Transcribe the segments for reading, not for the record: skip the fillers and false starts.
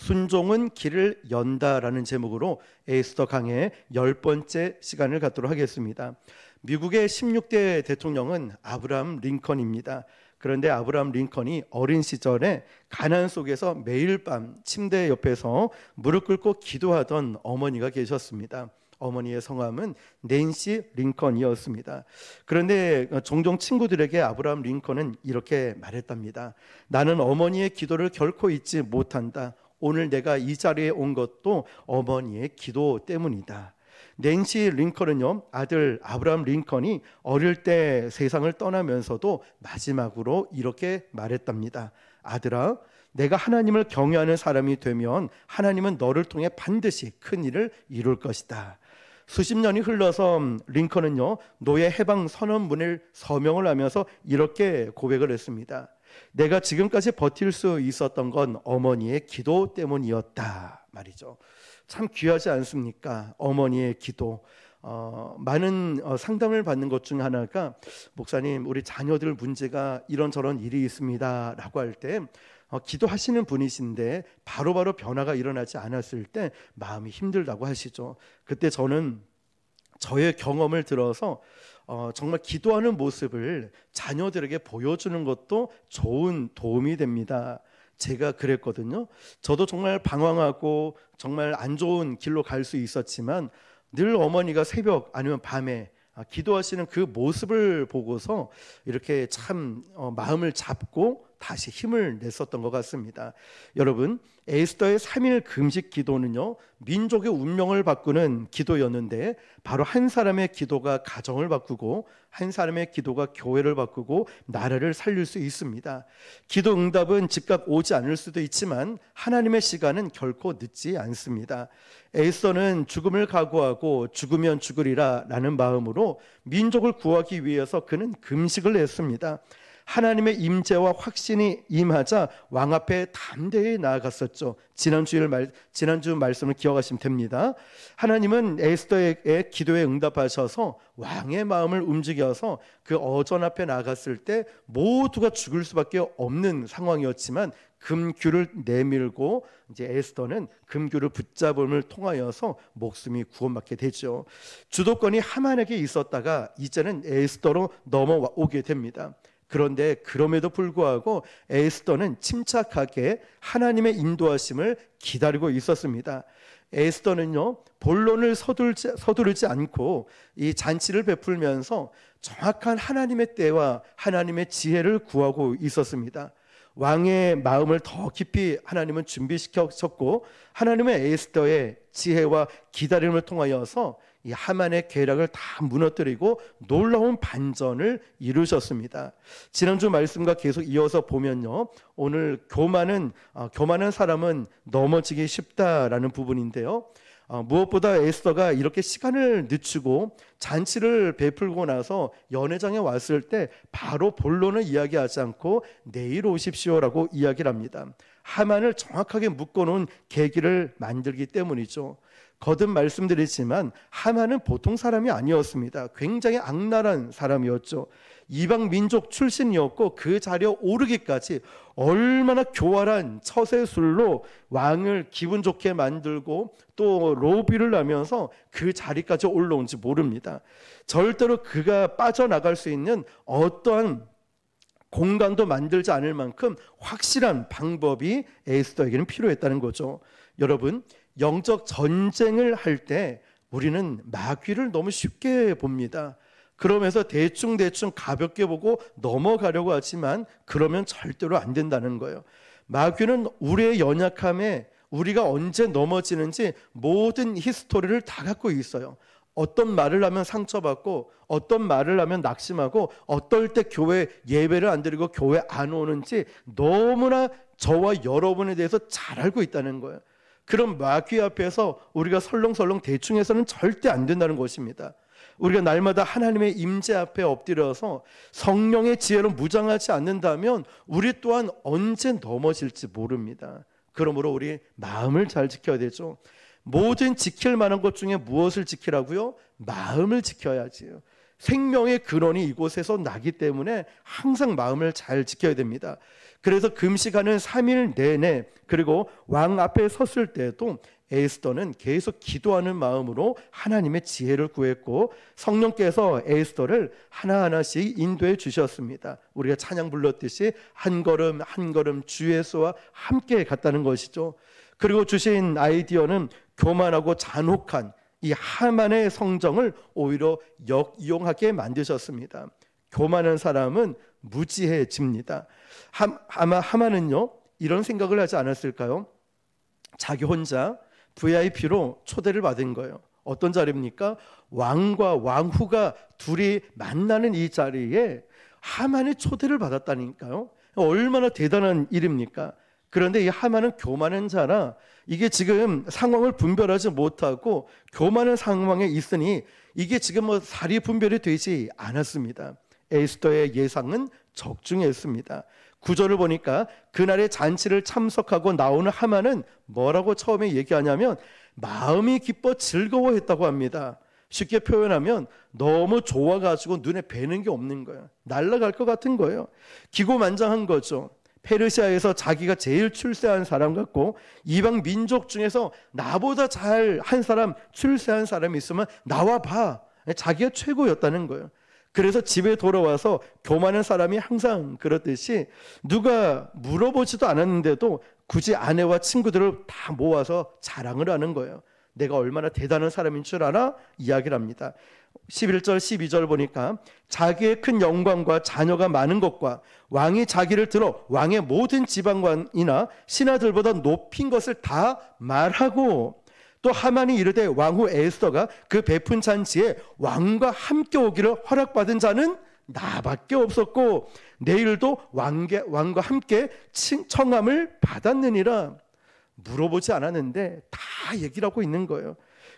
순종은 길을 연다라는 제목으로 에스더 강의 10번째 시간을 갖도록 하겠습니다. 미국의 16대 대통령은 아브라함 링컨입니다. 그런데 아브라함 링컨이 어린 시절에 가난 속에서 매일 밤 침대 옆에서 무릎 꿇고 기도하던 어머니가 계셨습니다. 어머니의 성함은 낸시 링컨이었습니다. 그런데 종종 친구들에게 아브라함 링컨은 이렇게 말했답니다. 나는 어머니의 기도를 결코 잊지 못한다. 오늘 내가 이 자리에 온 것도 어머니의 기도 때문이다. 낸시 링컨은요, 아들 아브라함 링컨이 어릴 때 세상을 떠나면서도 마지막으로 이렇게 말했답니다. 아들아, 내가 하나님을 경외하는 사람이 되면 하나님은 너를 통해 반드시 큰 일을 이룰 것이다. 수십 년이 흘러서 링컨은요, 노예 해방 선언문을 서명을 하면서 이렇게 고백을 했습니다. 내가 지금까지 버틸 수 있었던 건 어머니의 기도 때문이었다 말이죠. 참 귀하지 않습니까? 어머니의 기도. 많은 상담을 받는 것 중 하나가, 목사님, 우리 자녀들 문제가 이런저런 일이 있습니다 라고 할 때 기도하시는 분이신데 바로바로 변화가 일어나지 않았을 때 마음이 힘들다고 하시죠. 그때 저는 저의 경험을 들어서 정말 기도하는 모습을 자녀들에게 보여주는 것도 좋은 도움이 됩니다. 제가 그랬거든요. 저도 정말 방황하고 정말 안 좋은 길로 갈 수 있었지만 늘 어머니가 새벽 아니면 밤에 기도하시는 그 모습을 보고서 이렇게 참 마음을 잡고 다시 힘을 냈었던 것 같습니다. 여러분, 에스더의 3일 금식 기도는요, 민족의 운명을 바꾸는 기도였는데 바로 한 사람의 기도가 가정을 바꾸고 한 사람의 기도가 교회를 바꾸고 나라를 살릴 수 있습니다. 기도 응답은 즉각 오지 않을 수도 있지만 하나님의 시간은 결코 늦지 않습니다. 에스더는 죽음을 각오하고 죽으면 죽으리라 라는 마음으로 민족을 구하기 위해서 그는 금식을 했습니다. 하나님의 임재와 확신이 임하자 왕 앞에 담대히 나아갔었죠. 지난주 말씀을 기억하시면 됩니다. 하나님은 에스더의 기도에 응답하셔서 왕의 마음을 움직여서 그 어전 앞에 나갔을 때 모두가 죽을 수밖에 없는 상황이었지만 금규를 내밀고 이제 에스더는 금규를 붙잡음을 통하여서 목숨이 구원받게 되죠. 주도권이 하만에게 있었다가 이제는 에스더로 넘어오게 됩니다. 그런데 그럼에도 불구하고 에스더는 침착하게 하나님의 인도하심을 기다리고 있었습니다. 에스더는요, 본론을 서두르지 않고 이 잔치를 베풀면서 정확한 하나님의 때와 하나님의 지혜를 구하고 있었습니다. 왕의 마음을 더 깊이 하나님은 준비시켰고 하나님의 에스더의 지혜와 기다림을 통하여서 이 하만의 계략을 다 무너뜨리고 놀라운 반전을 이루셨습니다. 지난주 말씀과 계속 이어서 보면요, 오늘 교만한 사람은 넘어지기 쉽다라는 부분인데요, 무엇보다 에스더가 이렇게 시간을 늦추고 잔치를 베풀고 나서 연회장에 왔을 때 바로 본론을 이야기하지 않고 내일 오십시오라고 이야기를 합니다. 하만을 정확하게 묶어놓은 계기를 만들기 때문이죠. 거듭 말씀드리지만 하만은 보통 사람이 아니었습니다. 굉장히 악랄한 사람이었죠. 이방 민족 출신이었고 그 자리에 오르기까지 얼마나 교활한 처세술로 왕을 기분 좋게 만들고 또 로비를 하면서 그 자리까지 올라온지 모릅니다. 절대로 그가 빠져나갈 수 있는 어떠한 공간도 만들지 않을 만큼 확실한 방법이 에스더에게는 필요했다는 거죠. 여러분, 영적 전쟁을 할 때 우리는 마귀를 너무 쉽게 봅니다. 그러면서 대충 가볍게 보고 넘어가려고 하지만 그러면 절대로 안 된다는 거예요. 마귀는 우리의 연약함에 우리가 언제 넘어지는지 모든 히스토리를 다 갖고 있어요. 어떤 말을 하면 상처받고 어떤 말을 하면 낙심하고 어떨 때 교회 예배를 안 드리고 교회 안 오는지 너무나 저와 여러분에 대해서 잘 알고 있다는 거예요. 그런 마귀 앞에서 우리가 설렁설렁 대충 해서는 절대 안 된다는 것입니다. 우리가 날마다 하나님의 임재 앞에 엎드려서 성령의 지혜로 무장하지 않는다면 우리 또한 언제 넘어질지 모릅니다. 그러므로 우리 마음을 잘 지켜야 되죠. 모든 지킬 만한 것 중에 무엇을 지키라고요? 마음을 지켜야지요. 생명의 근원이 이곳에서 나기 때문에 항상 마음을 잘 지켜야 됩니다. 그래서 금식하는 3일 내내, 그리고 왕 앞에 섰을 때도 에스더는 계속 기도하는 마음으로 하나님의 지혜를 구했고, 성령께서 에스더를 하나하나씩 인도해 주셨습니다. 우리가 찬양 불렀듯이 한 걸음 한 걸음 주 예수와 함께 갔다는 것이죠. 그리고 주신 아이디어는 교만하고 잔혹한 이 하만의 성정을 오히려 역이용하게 만드셨습니다. 교만한 사람은 무지해집니다. 아마 하만은요, 이런 생각을 하지 않았을까요? 자기 혼자 VIP로 초대를 받은 거예요. 어떤 자리입니까? 왕과 왕후가 둘이 만나는 이 자리에 하만의 초대를 받았다니까요. 얼마나 대단한 일입니까? 그런데 이 하만은 교만한 자라 이게 지금 상황을 분별하지 못하고 교만한 상황에 있으니 이게 지금 사리 분별이 되지 않았습니다. 에스더의 예상은 적중했습니다. 9절을 보니까 그날의 잔치를 참석하고 나오는 하만은 뭐라고 처음에 얘기하냐면 마음이 기뻐 즐거워했다고 합니다. 쉽게 표현하면 너무 좋아가지고 눈에 뵈는 게 없는 거예요. 날아갈 것 같은 거예요. 기고만장한 거죠. 페르시아에서 자기가 제일 출세한 사람 같고, 이방 민족 중에서 나보다 잘한 사람, 출세한 사람이 있으면 나와 봐. 자기가 최고였다는 거예요. 그래서 집에 돌아와서 교만한 사람이 항상 그렇듯이 누가 물어보지도 않았는데도 굳이 아내와 친구들을 다 모아서 자랑을 하는 거예요. 내가 얼마나 대단한 사람인 줄 알아? 이야기를 합니다. 11절 12절 보니까 자기의 큰 영광과 자녀가 많은 것과 왕이 자기를 들어 왕의 모든 지방관이나 신하들보다 높인 것을 다 말하고, 또 하만이 이르되 왕후 에스더가 그 베푼 잔치에 왕과 함께 오기를 허락받은 자는 나밖에 없었고 내일도 왕과 함께 청함을 받았느니라. 물어보지 않았는데 다 얘기를 하고 있는 거예요.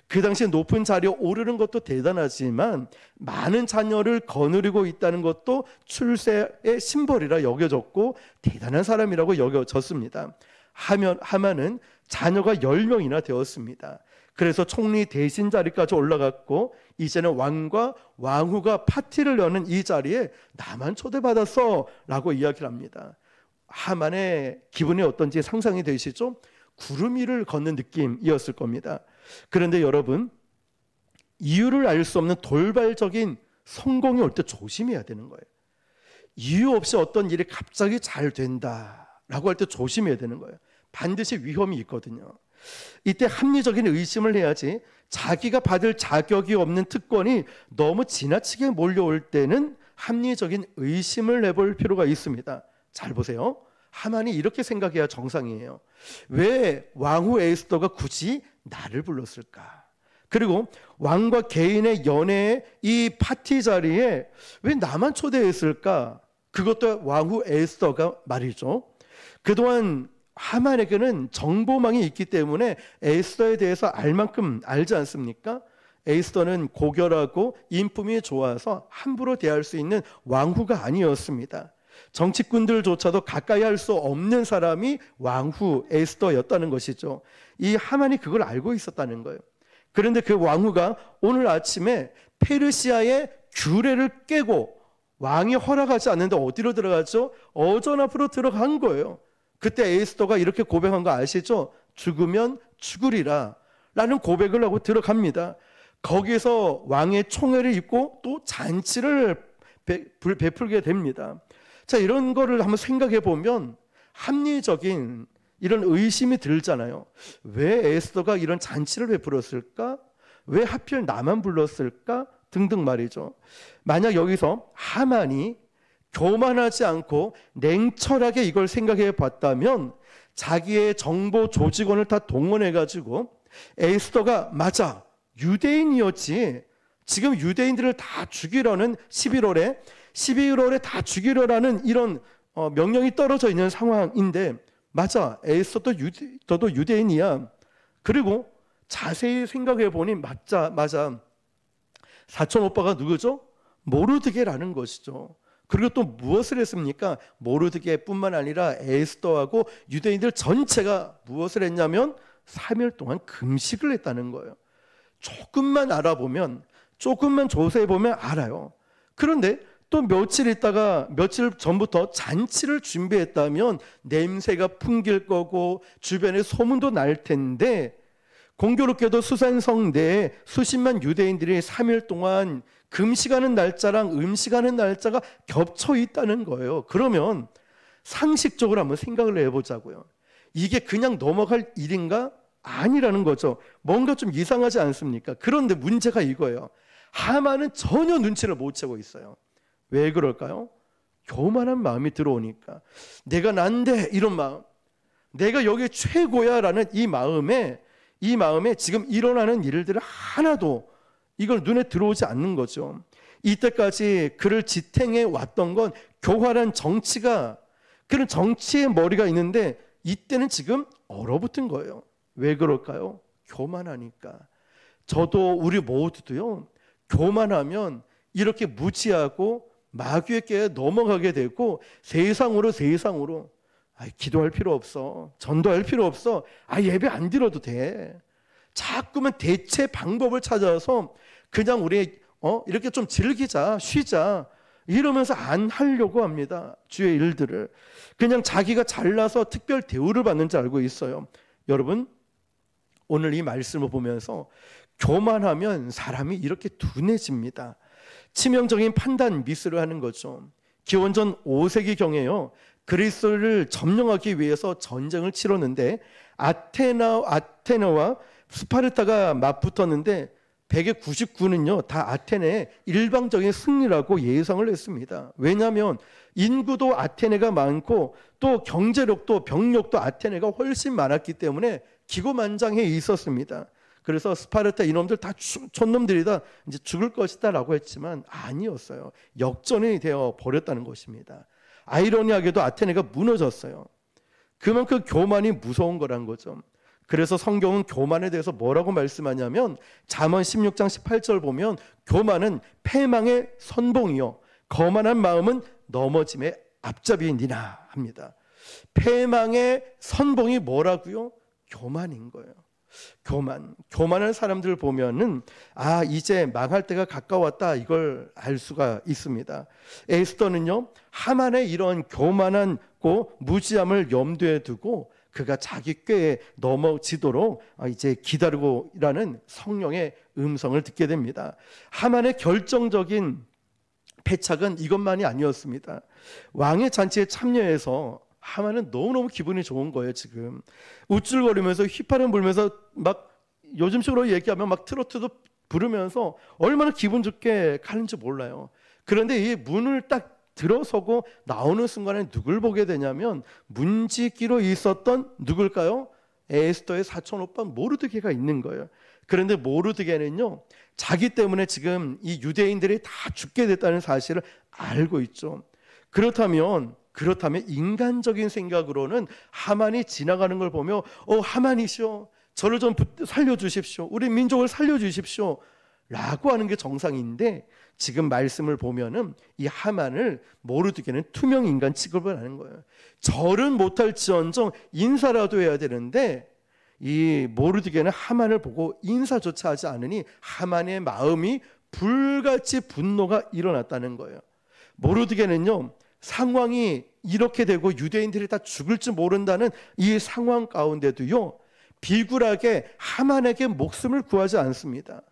그 당시에 높은 자리에 오르는 것도 대단하지만 많은 자녀를 거느리고 있다는 것도 출세의 심벌이라 여겨졌고 대단한 사람이라고 여겨졌습니다. 하만은 자녀가 10명이나 되었습니다. 그래서 총리 대신 자리까지 올라갔고 이제는 왕과 왕후가 파티를 여는 이 자리에 나만 초대받았어 라고 이야기를 합니다. 하만의 기분이 어떤지 상상이 되시죠? 구름 위를 걷는 느낌이었을 겁니다. 그런데 여러분, 이유를 알 수 없는 돌발적인 성공이 올 때 조심해야 되는 거예요. 이유 없이 어떤 일이 갑자기 잘 된다라고 할 때 조심해야 되는 거예요. 반드시 위험이 있거든요. 이때 합리적인 의심을 해야지, 자기가 받을 자격이 없는 특권이 너무 지나치게 몰려올 때는 합리적인 의심을 내볼 필요가 있습니다. 잘 보세요. 하만이 이렇게 생각해야 정상이에요. 왜 왕후 에스더가 굳이 나를 불렀을까? 그리고 왕과 개인의 연애의 이 파티 자리에 왜 나만 초대했을까? 그것도 왕후 에스더가 말이죠. 그동안 하만에게는 정보망이 있기 때문에 에스더에 대해서 알 만큼 알지 않습니까? 에스더는 고결하고 인품이 좋아서 함부로 대할 수 있는 왕후가 아니었습니다. 정치꾼들조차도 가까이 할 수 없는 사람이 왕후 에스더였다는 것이죠. 이 하만이 그걸 알고 있었다는 거예요. 그런데 그 왕후가 오늘 아침에 페르시아의 규례를 깨고 왕이 허락하지 않는데 어디로 들어갔죠? 어전 앞으로 들어간 거예요. 그때 에스더가 이렇게 고백한 거 아시죠? 죽으면 죽으리라 라는 고백을 하고 들어갑니다. 거기서 왕의 총애를 입고 또 잔치를 베풀게 됩니다. 자, 이런 거를 한번 생각해 보면 합리적인 이런 의심이 들잖아요. 왜 에스더가 이런 잔치를 베풀었을까? 왜 하필 나만 불렀을까? 등등 말이죠. 만약 여기서 하만이 교만하지 않고 냉철하게 이걸 생각해 봤다면 자기의 정보 조직원을 다 동원해 가지고 에스더가 맞아, 유대인이었지, 지금 유대인들을 다 죽이려는 11월에 다 죽이려라는 이런 명령이 떨어져 있는 상황인데, 맞아, 에스더도 유대인이야. 그리고 자세히 생각해 보니 맞아, 사촌 오빠가 누구죠? 모르드게라는 것이죠. 그리고 또 무엇을 했습니까? 모르드게뿐만 아니라 에스더하고 유대인들 전체가 무엇을 했냐면 3일 동안 금식을 했다는 거예요. 조금만 알아보면 조금만 조사해 보면 알아요. 그런데 또 며칠 전부터 잔치를 준비했다면 냄새가 풍길 거고 주변에 소문도 날 텐데, 공교롭게도 수산성 내에 수십만 유대인들이 3일 동안 금식하는 날짜랑 음식하는 날짜가 겹쳐 있다는 거예요. 그러면 상식적으로 한번 생각을 해보자고요. 이게 그냥 넘어갈 일인가? 아니라는 거죠. 뭔가 좀 이상하지 않습니까? 그런데 문제가 이거예요. 하만은 전혀 눈치를 못 채고 있어요. 왜 그럴까요? 교만한 마음이 들어오니까. 내가 난데, 이런 마음, 내가 여기 최고야 라는 이 마음에 지금 일어나는 일들을 하나도 이걸 눈에 들어오지 않는 거죠. 이때까지 그를 지탱해 왔던 건 교활한 정치가, 그런 정치의 머리가 있는데 이때는 지금 얼어붙은 거예요. 왜 그럴까요? 교만하니까. 저도 우리 모두도요, 교만하면 이렇게 무지하고 마귀에게 넘어가게 되고 세상으로 기도할 필요 없어, 전도할 필요 없어, 예배 안 드려도 돼. 자꾸만 대체 방법을 찾아서 그냥 우리 이렇게 좀 즐기자, 쉬자, 이러면서 안 하려고 합니다. 주의 일들을 그냥 자기가 잘나서 특별 대우를 받는 줄 알고 있어요. 여러분, 오늘 이 말씀을 보면서 교만하면 사람이 이렇게 둔해집니다. 치명적인 판단 미스를 하는 거죠. 기원전 5세기경에요, 그리스를 점령하기 위해서 전쟁을 치렀는데 아테네와 스파르타가 맞붙었는데 199는요 다 아테네의 일방적인 승리라고 예상을 했습니다. 왜냐하면 인구도 아테네가 많고 또 경제력도 병력도 아테네가 훨씬 많았기 때문에 기고만장해 있었습니다. 그래서 스파르타 이놈들 다 촌놈들이다, 이제 죽을 것이다 라고 했지만 아니었어요. 역전이 되어 버렸다는 것입니다. 아이러니하게도 아테네가 무너졌어요. 그만큼 교만이 무서운 거란 거죠. 그래서 성경은 교만에 대해서 뭐라고 말씀하냐면 잠언 16장 18절 보면 교만은 패망의 선봉이요 거만한 마음은 넘어짐의 앞잡이니라 합니다. 패망의 선봉이 뭐라고요? 교만인 거예요. 교만한 사람들 보면은 이제 망할 때가 가까웠다, 이걸 알 수가 있습니다. 에스더는요 하만의 이런 교만하고 무지함을 염두에 두고 그가 자기 꾀에 넘어지도록 이제 기다리고라는 성령의 음성을 듣게 됩니다. 하만의 결정적인 패착은 이것만이 아니었습니다. 왕의 잔치에 참여해서 하만은 너무너무 기분이 좋은 거예요. 지금 우쭐거리면서 휘파람 불면서 막 요즘식으로 얘기하면 막 트로트도 부르면서 얼마나 기분 좋게 가는지 몰라요. 그런데 이 문을 딱 들어서고 나오는 순간에 누굴 보게 되냐면 문지기로 있었던 누굴까요? 에스더의 사촌 오빠 모르드게가 있는 거예요. 그런데 모르드게는요 자기 때문에 지금 이 유대인들이 다 죽게 됐다는 사실을 알고 있죠. 그렇다면 인간적인 생각으로는 하만이 지나가는 걸 보며 하만이시오, 저를 좀 살려주십시오, 우리 민족을 살려주십시오 라고 하는 게 정상인데, 지금 말씀을 보면은 이 하만을 모르드게는 투명 인간 취급을 하는 거예요. 절은 못할지언정 인사라도 해야 되는데 이 모르드게는 하만을 보고 인사조차 하지 않으니 하만의 마음이 불같이 분노가 일어났다는 거예요. 모르드게는요 상황이 이렇게 되고 유대인들이 다 죽을 줄 모른다는 이 상황 가운데도요 비굴하게 하만에게 목숨을 구하지 않습니다.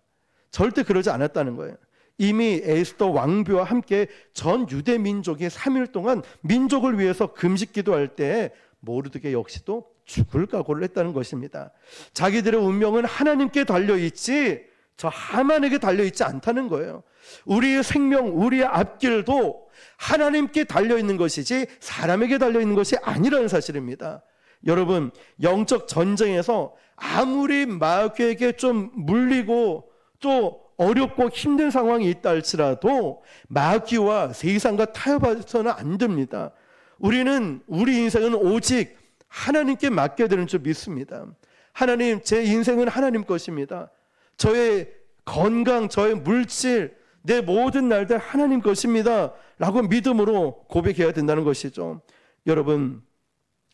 절대 그러지 않았다는 거예요. 이미 에스더 왕비와 함께 전 유대 민족이 3일 동안 민족을 위해서 금식 기도할 때 모르드게 역시도 죽을 각오를 했다는 것입니다. 자기들의 운명은 하나님께 달려있지 저 하만에게 달려있지 않다는 거예요. 우리의 생명, 우리의 앞길도 하나님께 달려있는 것이지 사람에게 달려있는 것이 아니라는 사실입니다. 여러분, 영적 전쟁에서 아무리 마귀에게 좀 물리고 또 어렵고 힘든 상황이 있다 할지라도 마귀와 세상과 타협해서는 안 됩니다. 우리 인생은 오직 하나님께 맡겨야 되는 줄 믿습니다. 하나님, 제 인생은 하나님 것입니다. 저의 건강, 저의 물질, 내 모든 날들 하나님 것입니다 라고 믿음으로 고백해야 된다는 것이죠. 여러분,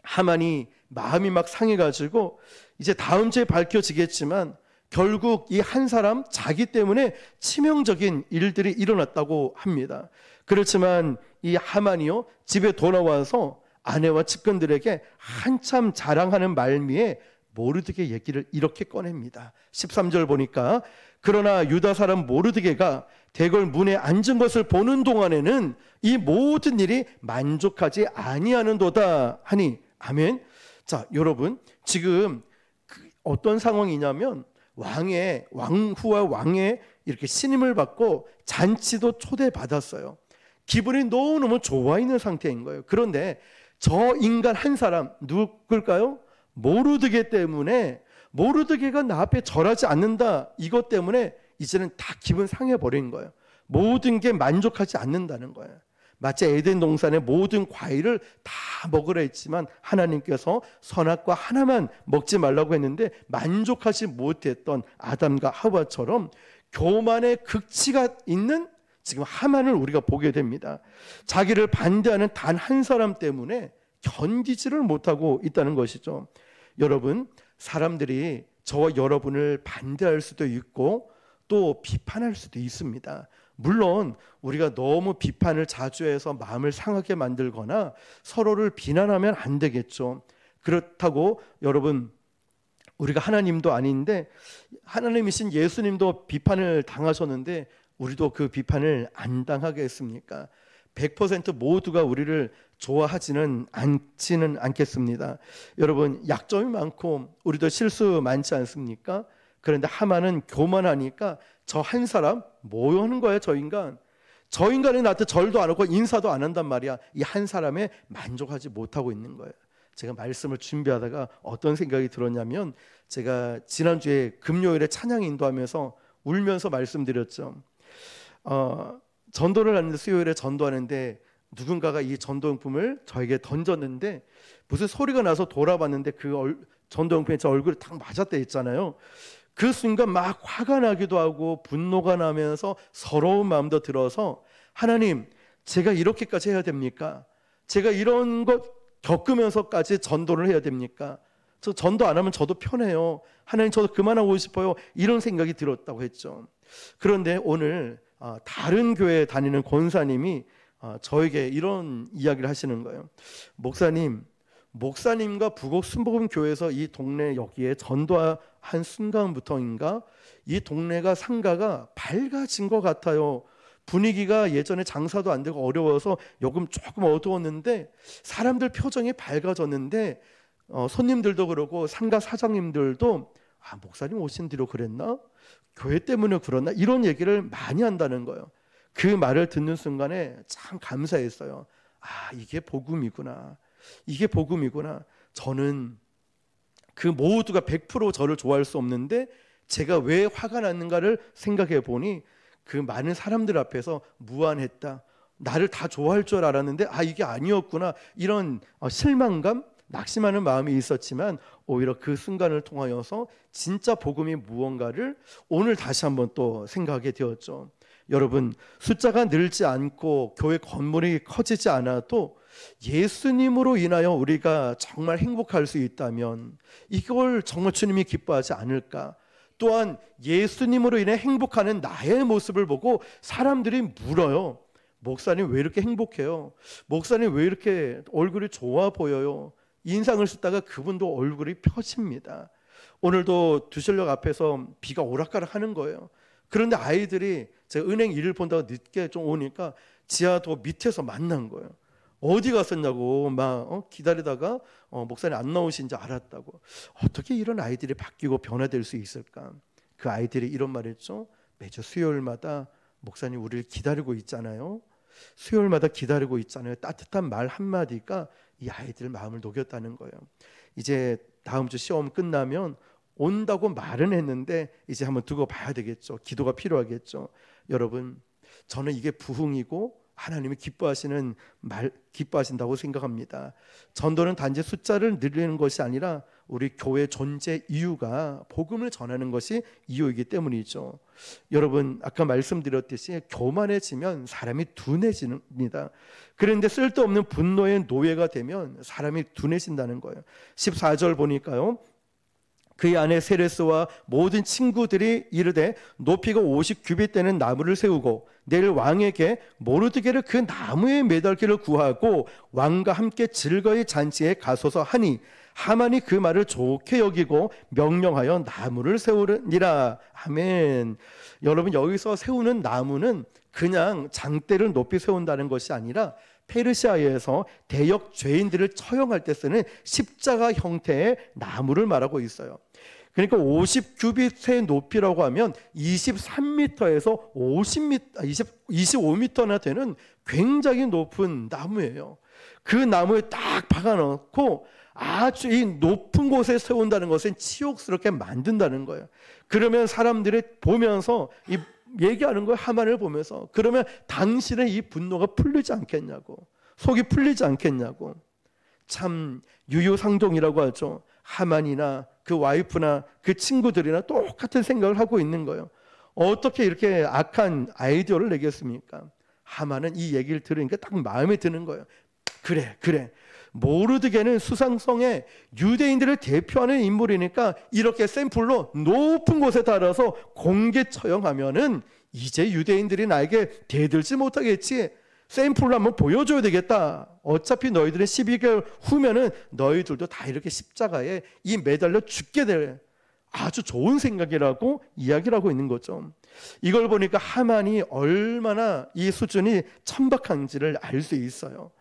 하만이 마음이 막 상해가지고 이제 다음 주에 밝혀지겠지만 결국 이 한 사람 자기 때문에 치명적인 일들이 일어났다고 합니다. 그렇지만 이 하만이요, 집에 돌아와서 아내와 측근들에게 한참 자랑하는 말미에 모르드게 얘기를 이렇게 꺼냅니다. 13절 보니까 그러나 유다 사람 모르드게가 대궐 문에 앉은 것을 보는 동안에는 이 모든 일이 만족하지 아니하는도다 하니. 아멘. 자, 여러분, 지금 어떤 상황이냐면 왕후와 왕의 이렇게 신임을 받고 잔치도 초대받았어요. 기분이 너무너무 좋아 있는 상태인 거예요. 그런데 저 인간 한 사람, 누굴까요? 모르드게 때문에, 모르드게가 나 앞에 절하지 않는다, 이것 때문에 이제는 다 기분 상해버린 거예요. 모든 게 만족하지 않는다는 거예요. 마치 에덴 동산의 모든 과일을 다 먹으라 했지만 하나님께서 선악과 하나만 먹지 말라고 했는데 만족하지 못했던 아담과 하와처럼 교만의 극치가 있는 지금 하만을 우리가 보게 됩니다. 자기를 반대하는 단 한 사람 때문에 견디지를 못하고 있다는 것이죠. 여러분, 사람들이 저와 여러분을 반대할 수도 있고 또 비판할 수도 있습니다. 물론 우리가 너무 비판을 자주 해서 마음을 상하게 만들거나 서로를 비난하면 안 되겠죠. 그렇다고 여러분, 우리가 하나님도 아닌데 하나님이신 예수님도 비판을 당하셨는데 우리도 그 비판을 안 당하겠습니까? 100% 모두가 우리를 좋아하지는 않겠습니다. 여러분, 약점이 많고 우리도 실수 많지 않습니까? 그런데 하만은 교만하니까 저 한 사람 뭐 하는 거야? 저 인간이 나한테 절도 안 하고 인사도 안 한단 말이야. 이 한 사람에 만족하지 못하고 있는 거예요. 제가 말씀을 준비하다가 어떤 생각이 들었냐면, 제가 지난주에 금요일에 찬양 인도하면서 울면서 말씀드렸죠. 전도를 하는데, 수요일에 전도하는데 누군가가 이 전도용품을 저에게 던졌는데 무슨 소리가 나서 돌아봤는데 그 전도용품에 제 얼굴에 탁 맞았다 했잖아요. 그 순간 막 화가 나기도 하고 분노가 나면서 서러운 마음도 들어서, 하나님, 제가 이렇게까지 해야 됩니까? 제가 이런 것 겪으면서까지 전도를 해야 됩니까? 저 전도 안 하면 저도 편해요. 하나님, 저도 그만하고 싶어요. 이런 생각이 들었다고 했죠. 그런데 오늘 다른 교회에 다니는 권사님이 저에게 이런 이야기를 하시는 거예요. 목사님과 부곡 순복음교회에서 이 동네 여기에 전도한 순간부터인가 이 동네가 상가가 밝아진 것 같아요. 분위기가 예전에 장사도 안 되고 어려워서 요금 조금 어두웠는데 사람들 표정이 밝아졌는데 손님들도 그러고 상가 사장님들도 목사님 오신 뒤로 그랬나? 교회 때문에 그러나? 이런 얘기를 많이 한다는 거예요. 그 말을 듣는 순간에 참 감사했어요. 이게 복음이구나. 이게 복음이구나. 저는 그 모두가 100% 저를 좋아할 수 없는데 제가 왜 화가 났는가를 생각해 보니 그 많은 사람들 앞에서 무안했다. 나를 다 좋아할 줄 알았는데 이게 아니었구나. 이런 실망감, 낙심하는 마음이 있었지만 오히려 그 순간을 통하여서 진짜 복음이 무언가를 오늘 다시 한번 또 생각하게 되었죠. 여러분, 숫자가 늘지 않고 교회 건물이 커지지 않아도 예수님으로 인하여 우리가 정말 행복할 수 있다면 이걸 정말 주님이 기뻐하지 않을까? 또한 예수님으로 인해 행복하는 나의 모습을 보고 사람들이 물어요. 목사님 왜 이렇게 행복해요? 목사님 왜 이렇게 얼굴이 좋아 보여요? 인상을 쓰다가 그분도 얼굴이 펴집니다. 오늘도 두실력 앞에서 비가 오락가락 하는 거예요. 그런데 아이들이 제가 은행 일을 본다고 늦게 좀 오니까 지하도 밑에서 만난 거예요. 어디 갔었냐고 막 기다리다가 목사님 안 나오신지 알았다고. 어떻게 이런 아이들이 바뀌고 변화될 수 있을까? 그 아이들이 이런 말했죠. 매주 수요일마다 목사님 우리를 기다리고 있잖아요. 수요일마다 기다리고 있잖아요. 따뜻한 말 한마디가 이 아이들 마음을 녹였다는 거예요. 이제 다음 주 시험 끝나면 온다고 말은 했는데 이제 한번 두고 봐야 되겠죠. 기도가 필요하겠죠. 여러분, 저는 이게 부흥이고 하나님이 기뻐하신다고 생각합니다. 전도는 단지 숫자를 늘리는 것이 아니라 우리 교회 존재 이유가 복음을 전하는 것이 이유이기 때문이죠. 여러분, 아까 말씀드렸듯이 교만해지면 사람이 둔해집니다. 그런데 쓸데없는 분노의 노예가 되면 사람이 둔해진다는 거예요. 14절 보니까요, 그의 아내 세레스와 모든 친구들이 이르되 높이가 50규빗 되는 나무를 세우고 내일 왕에게 모르드게를 그 나무에 매달기를 구하고 왕과 함께 즐거이 잔치에 가소서 하니 하만이 그 말을 좋게 여기고 명령하여 나무를 세우니라. 아멘. 여러분, 여기서 세우는 나무는 그냥 장대를 높이 세운다는 것이 아니라 페르시아에서 대역 죄인들을 처형할 때 쓰는 십자가 형태의 나무를 말하고 있어요. 그러니까 50규빗의 높이라고 하면 23m에서 25m나 되는 굉장히 높은 나무예요. 그 나무에 딱 박아놓고 아주 이 높은 곳에 세운다는 것은 치욕스럽게 만든다는 거예요. 그러면 사람들이 보면서 얘기하는 거예요. 하만을 보면서. 그러면 당신의 이 분노가 풀리지 않겠냐고, 속이 풀리지 않겠냐고. 참 유유상종이라고 하죠. 하만이나 그 와이프나 그 친구들이나 똑같은 생각을 하고 있는 거예요. 어떻게 이렇게 악한 아이디어를 내겠습니까? 하만은 이 얘기를 들으니까 딱 마음에 드는 거예요. 그래. 모르드게는 수상성의 유대인들을 대표하는 인물이니까 이렇게 샘플로 높은 곳에 달아서 공개 처형하면은 이제 유대인들이 나에게 대들지 못하겠지. 샘플로 한번 보여줘야 되겠다. 어차피 너희들은 12개월 후면은 너희들도 다 이렇게 십자가에 이 매달려 죽게 될 아주 좋은 생각이라고 이야기를 하고 있는 거죠. 이걸 보니까 하만이 얼마나 이 수준이 천박한지를 알 수 있어요.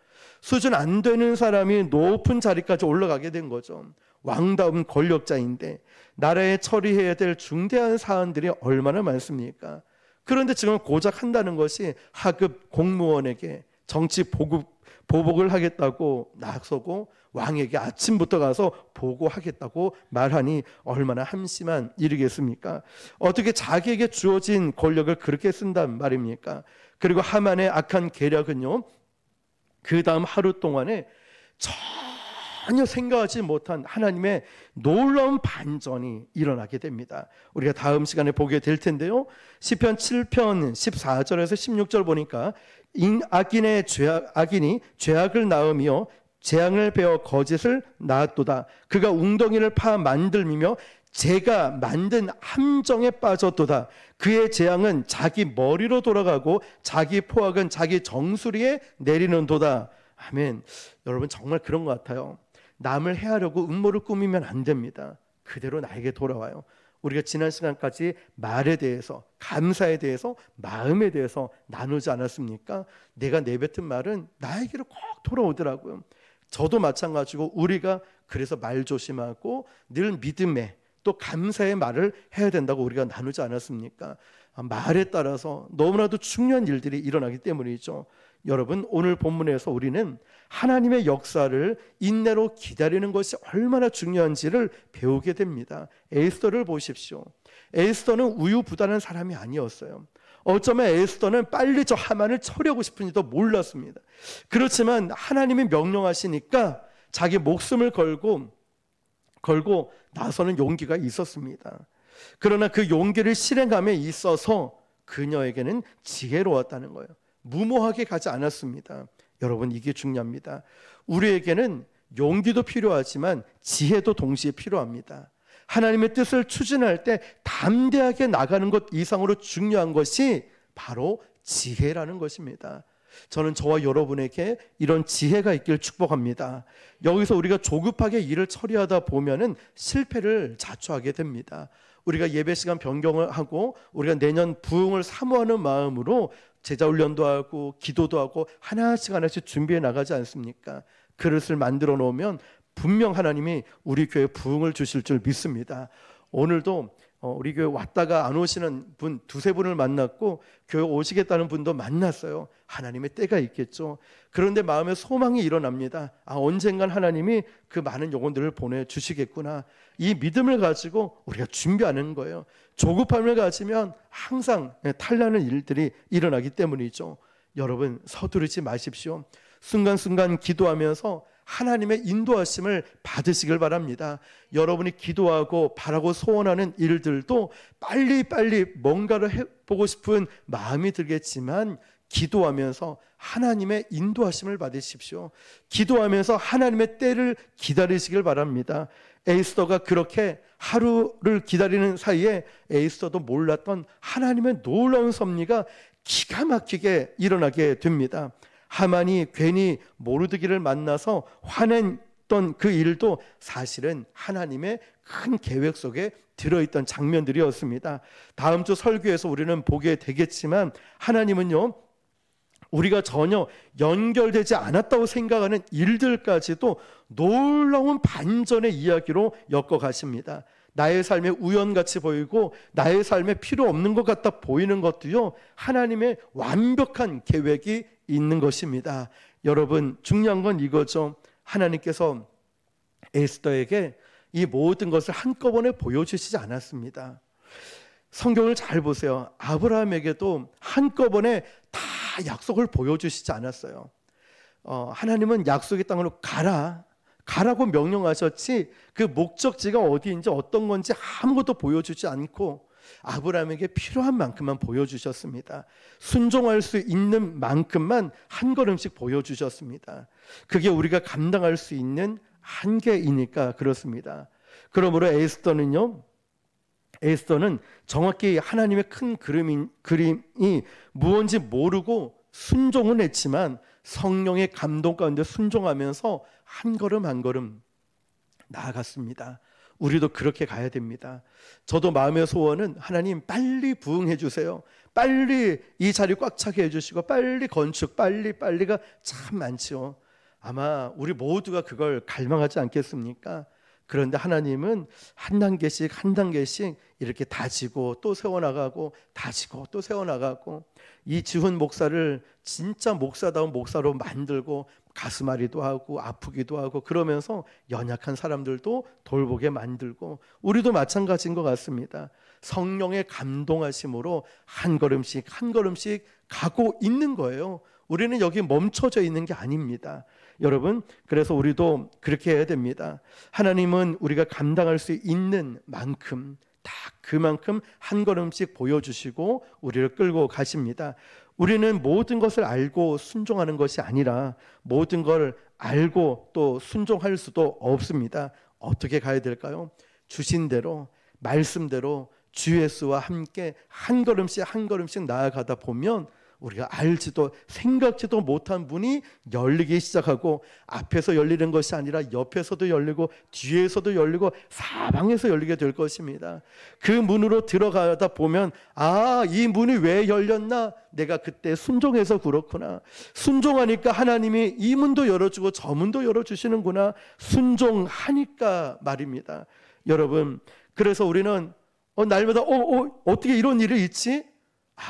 수준 안 되는 사람이 높은 자리까지 올라가게 된 거죠. 왕다운 권력자인데 나라에 처리해야 될 중대한 사안들이 얼마나 많습니까? 그런데 지금 고작 한다는 것이 하급 공무원에게 정치 보복을 하겠다고 나서고 왕에게 아침부터 가서 보고하겠다고 말하니 얼마나 함심한 일이겠습니까? 어떻게 자기에게 주어진 권력을 그렇게 쓴단 말입니까? 그리고 하만의 악한 계략은요, 그 다음 하루 동안에 전혀 생각하지 못한 하나님의 놀라운 반전이 일어나게 됩니다. 우리가 다음 시간에 보게 될 텐데요, 시편 7편 14절에서 16절 보니까 악인이 죄악을 낳으며 재앙을 베어 거짓을 낳았도다. 그가 웅덩이를 파 만들미며 재가 만든 함정에 빠졌도다. 그의 재앙은 자기 머리로 돌아가고 자기 포악은 자기 정수리에 내리는 도다. 아멘. 여러분, 정말 그런 것 같아요. 남을 해하려고 음모를 꾸미면 안 됩니다. 그대로 나에게 돌아와요. 우리가 지난 시간까지 말에 대해서, 감사에 대해서, 마음에 대해서 나누지 않았습니까? 내가 내뱉은 말은 나에게로 꼭 돌아오더라고요. 저도 마찬가지고 우리가 그래서 말 조심하고 늘 믿음에 또 감사의 말을 해야 된다고 우리가 나누지 않았습니까? 말에 따라서 너무나도 중요한 일들이 일어나기 때문이죠. 여러분, 오늘 본문에서 우리는 하나님의 역사를 인내로 기다리는 것이 얼마나 중요한지를 배우게 됩니다. 에스더를 보십시오. 에스더는 우유부단한 사람이 아니었어요. 어쩌면 에스더는 빨리 저 하만을 처리하고 싶은지도 몰랐습니다. 그렇지만 하나님이 명령하시니까 자기 목숨을 걸고 나서는 용기가 있었습니다. 그러나 그 용기를 실행함에 있어서 그녀에게는 지혜로웠다는 거예요. 무모하게 가지 않았습니다. 여러분, 이게 중요합니다. 우리에게는 용기도 필요하지만 지혜도 동시에 필요합니다. 하나님의 뜻을 추진할 때 담대하게 나가는 것 이상으로 중요한 것이 바로 지혜라는 것입니다. 저는 저와 여러분에게 이런 지혜가 있길 축복합니다. 여기서 우리가 조급하게 일을 처리하다 보면은 실패를 자초하게 됩니다. 우리가 예배 시간 변경을 하고 우리가 내년 부흥을 사모하는 마음으로 제자 훈련도 하고 기도도 하고 하나씩 준비해 나가지 않습니까? 그릇을 만들어 놓으면 분명 하나님이 우리 교회에 부흥을 주실 줄 믿습니다. 오늘도 우리 교회 왔다가 안 오시는 분 두세 분을 만났고 교회 오시겠다는 분도 만났어요. 하나님의 때가 있겠죠. 그런데 마음에 소망이 일어납니다. 언젠간 하나님이 그 많은 영혼들을 보내주시겠구나. 이 믿음을 가지고 우리가 준비하는 거예요. 조급함을 가지면 항상 탈나는 일들이 일어나기 때문이죠. 여러분, 서두르지 마십시오. 순간순간 기도하면서 하나님의 인도하심을 받으시길 바랍니다. 여러분이 기도하고 바라고 소원하는 일들도 빨리빨리 뭔가를 해보고 싶은 마음이 들겠지만 기도하면서 하나님의 인도하심을 받으십시오. 기도하면서 하나님의 때를 기다리시길 바랍니다. 에스더가 그렇게 하루를 기다리는 사이에 에스더도 몰랐던 하나님의 놀라운 섭리가 기가 막히게 일어나게 됩니다. 하만이 괜히 모르드기를 만나서 화냈던 그 일도 사실은 하나님의 큰 계획 속에 들어있던 장면들이었습니다. 다음 주 설교에서 우리는 보게 되겠지만 하나님은요, 우리가 전혀 연결되지 않았다고 생각하는 일들까지도 놀라운 반전의 이야기로 엮어가십니다. 나의 삶에 우연같이 보이고 나의 삶에 필요 없는 것 같아 보이는 것도요, 하나님의 완벽한 계획이 있는 것입니다. 여러분, 중요한 건 이거죠. 하나님께서 에스더에게 이 모든 것을 한꺼번에 보여주시지 않았습니다. 성경을 잘 보세요. 아브라함에게도 한꺼번에 다 약속을 보여주시지 않았어요. 하나님은 약속의 땅으로 가라고 명령하셨지, 그 목적지가 어디인지 어떤 건지 아무것도 보여주지 않고 아브라함에게 필요한 만큼만 보여주셨습니다. 순종할 수 있는 만큼만 한 걸음씩 보여주셨습니다. 그게 우리가 감당할 수 있는 한계이니까 그렇습니다. 그러므로 에스더는 정확히 하나님의 큰 그림이 무언지 모르고 순종은 했지만 성령의 감동 가운데 순종하면서 한 걸음 한 걸음 나아갔습니다. 우리도 그렇게 가야 됩니다. 저도 마음의 소원은 하나님 빨리 부응해 주세요. 빨리 이 자리 꽉 차게 해주시고 빨리 건축, 빨리가 참 많지요. 아마 우리 모두가 그걸 갈망하지 않겠습니까? 그런데 하나님은 한 단계씩 이렇게 다지고 또 세워나가고, 다지고 또 세워나가고, 이 지훈 목사를 진짜 목사다운 목사로 만들고 가슴앓이도 하고 아프기도 하고 그러면서 연약한 사람들도 돌보게 만들고, 우리도 마찬가지인 것 같습니다. 성령의 감동하심으로 한 걸음씩 가고 있는 거예요. 우리는 여기 멈춰져 있는 게 아닙니다. 여러분, 그래서 우리도 그렇게 해야 됩니다. 하나님은 우리가 감당할 수 있는 만큼, 딱 그만큼 한 걸음씩 보여주시고 우리를 끌고 가십니다. 우리는 모든 것을 알고 순종하는 것이 아니라 모든 걸 알고 또 순종할 수도 없습니다. 어떻게 가야 될까요? 주신 대로, 말씀대로 주 예수와 함께 한 걸음씩 나아가다 보면 우리가 알지도 생각지도 못한 문이 열리기 시작하고, 앞에서 열리는 것이 아니라 옆에서도 열리고 뒤에서도 열리고 사방에서 열리게 될 것입니다. 그 문으로 들어가다 보면 이 문이 왜 열렸나? 내가 그때 순종해서 그렇구나. 순종하니까 하나님이 이 문도 열어주고 저 문도 열어주시는구나. 순종하니까 말입니다. 여러분, 그래서 우리는 날마다 어떻게 이런 일이 있지?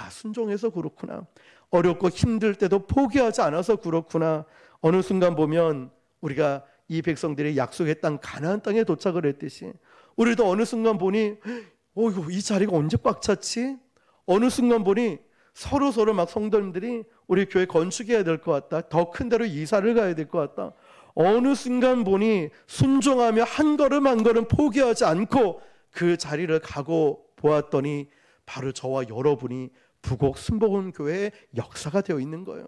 순종해서 그렇구나. 어렵고 힘들 때도 포기하지 않아서 그렇구나. 어느 순간 보면 우리가 이 백성들이 약속의 땅 가나안 땅에 도착을 했듯이 우리도 어느 순간 보니 이 자리가 언제 꽉 찼지? 어느 순간 보니 서로 막 성도님들이 우리 교회 건축해야 될 것 같다. 더 큰 데로 이사를 가야 될 것 같다. 어느 순간 보니 순종하며 한 걸음 포기하지 않고 그 자리를 가고 보았더니 바로 저와 여러분이 부곡 순복음 교회의 역사가 되어 있는 거예요.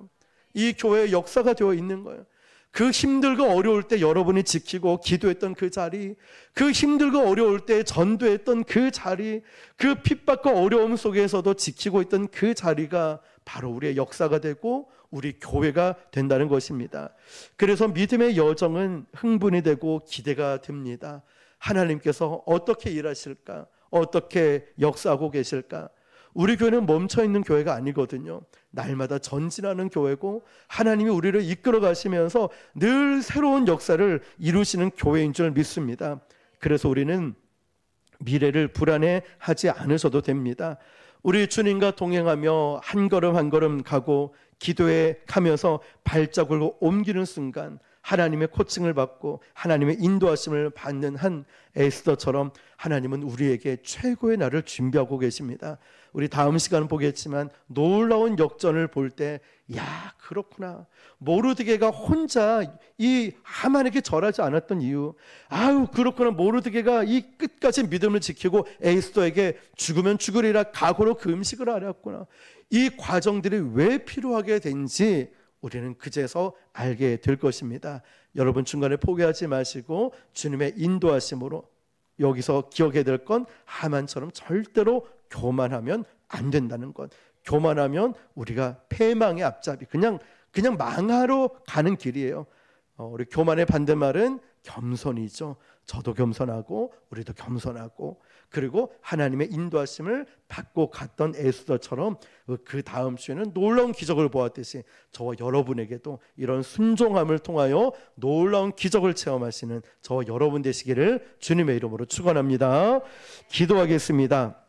이 교회의 역사가 되어 있는 거예요. 그 힘들고 어려울 때 여러분이 지키고 기도했던 그 자리, 그 힘들고 어려울 때 전도했던 그 자리, 그 핍박과 어려움 속에서도 지키고 있던 그 자리가 바로 우리의 역사가 되고 우리 교회가 된다는 것입니다. 그래서 믿음의 여정은 흥분이 되고 기대가 됩니다. 하나님께서 어떻게 일하실까? 어떻게 역사하고 계실까? 우리 교회는 멈춰있는 교회가 아니거든요. 날마다 전진하는 교회고 하나님이 우리를 이끌어 가시면서 늘 새로운 역사를 이루시는 교회인 줄 믿습니다. 그래서 우리는 미래를 불안해하지 않으셔도 됩니다. 우리 주님과 동행하며 한 걸음 가고 기도해 가면서 발자국을 옮기는 순간 하나님의 코칭을 받고 하나님의 인도하심을 받는 한 에스더처럼 하나님은 우리에게 최고의 날을 준비하고 계십니다. 우리 다음 시간 보겠지만 놀라운 역전을 볼 때 그렇구나. 모르드게가 혼자 이 하만에게 절하지 않았던 이유, 그렇구나. 모르드게가 이 끝까지 믿음을 지키고 에스더에게 죽으면 죽으리라 각오로 그 음식을 하렸구나. 이 과정들이 왜 필요하게 된지 우리는 그제서 알게 될 것입니다. 여러분 중간에 포기하지 마시고 주님의 인도하심으로, 여기서 기억해야 될 건 하만처럼 절대로 교만하면 안 된다는 것. 교만하면 우리가 패망의 앞잡이, 그냥 망하러 가는 길이에요. 우리 교만의 반대말은 겸손이죠. 저도 겸손하고 우리도 겸손하고, 그리고 하나님의 인도하심을 받고 갔던 에스더처럼 그 다음 주에는 놀라운 기적을 보았듯이 저와 여러분에게도 이런 순종함을 통하여 놀라운 기적을 체험하시는 저와 여러분 되시기를 주님의 이름으로 축원합니다. 기도하겠습니다.